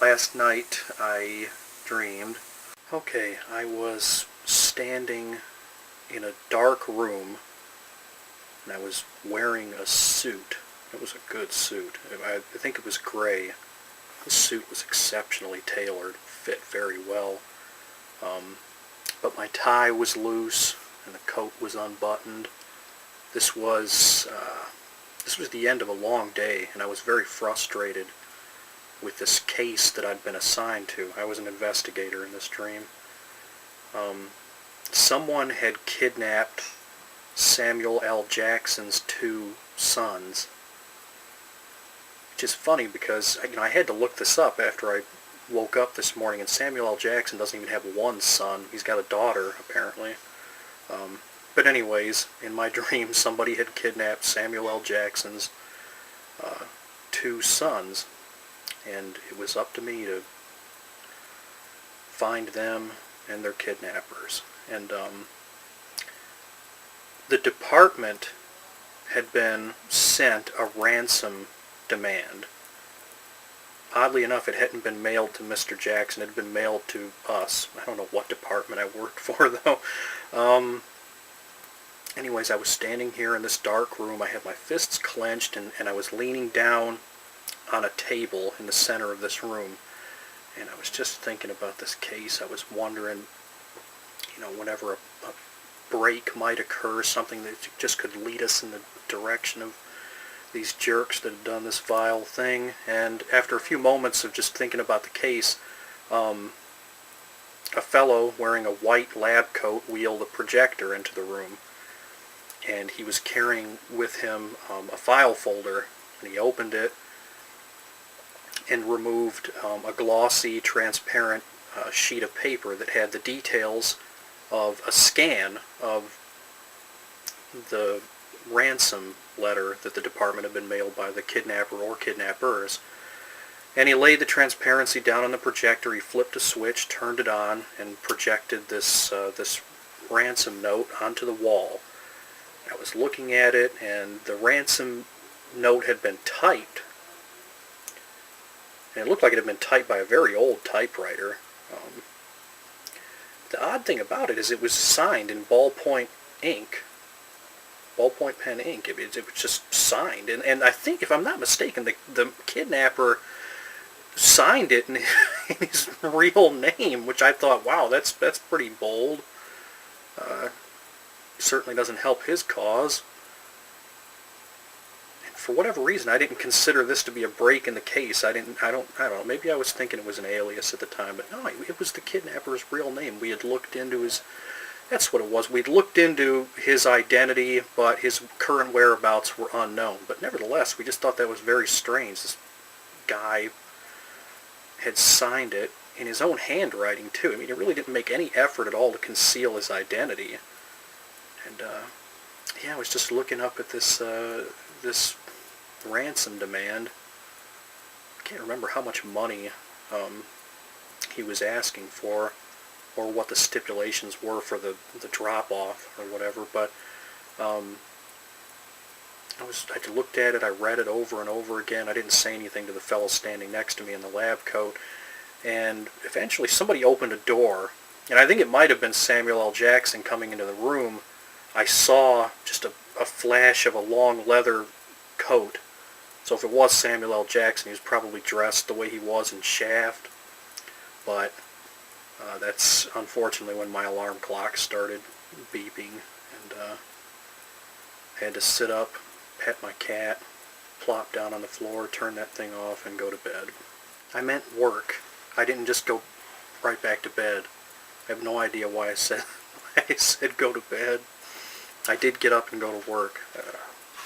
Last night I dreamed. Okay, I was standing in a dark room and I was wearing a suit. It was a good suit. I think it was gray. The suit was exceptionally tailored, fit very well. But my tie was loose and the coat was unbuttoned. This was the end of a long day, and I was very frustrated with this case that I'd been assigned to. I was an investigator in this dream. Someone had kidnapped Samuel L. Jackson's two sons. Which is funny because I had to look this up after I woke up this morning, and Samuel L. Jackson doesn't even have one son. He's got a daughter, apparently. But anyways, in my dream, somebody had kidnapped Samuel L. Jackson's two sons, and it was up to me to find them and their kidnappers. And the department had been sent a ransom demand. Oddly enough, it hadn't been mailed to Mr. Jackson. It had been mailed to us. I don't know what department I worked for, though. Anyways, I was standing here in this dark room. I had my fists clenched, and I was leaning down on a table in the center of this room. And I was just thinking about this case. I was wondering, whenever a break might occur, something that just could lead us in the direction of these jerks that had done this vile thing. And after a few moments of just thinking about the case, a fellow wearing a white lab coat wheeled a projector into the room. And he was carrying with him a file folder, and he opened it and removed a glossy, transparent sheet of paper that had the details of a scan of the ransom letter that the department had been mailed by the kidnapper or kidnappers. And he laid the transparency down on the projector. He flipped a switch, turned it on, and projected this ransom note onto the wall. I was looking at it, and the ransom note had been typed. And it looked like it had been typed by a very old typewriter. The odd thing about it is it was signed in ballpoint ink. Ballpoint pen ink. It was just signed. And I think, if I'm not mistaken, the kidnapper signed it in his real name, which I thought, wow, that's pretty bold. Certainly doesn't help his cause. And for whatever reason, I didn't consider this to be a break in the case. I don't know. Maybe I was thinking it was an alias at the time, but no, it was the kidnapper's real name. We had looked into his. That's what it was. We'd looked into his identity, but his current whereabouts were unknown. But nevertheless, we just thought that was very strange. This guy had signed it in his own handwriting, too. I mean, he really didn't make any effort at all to conceal his identity. And, I was just looking up at this ransom demand. I can't remember how much money he was asking for, or what the stipulations were for the drop-off or whatever, but I looked at it, I read it over and over again. I didn't say anything to the fellow standing next to me in the lab coat, and eventually somebody opened a door, and I think it might have been Samuel L. Jackson coming into the room. I saw just a flash of a long leather coat. So if it was Samuel L. Jackson, he was probably dressed the way he was in Shaft. But that's unfortunately when my alarm clock started beeping. And I had to sit up, pet my cat, plop down on the floor, turn that thing off, and go to bed. I meant work. I didn't just go right back to bed. I have no idea why I said go to bed. I did get up and go to work.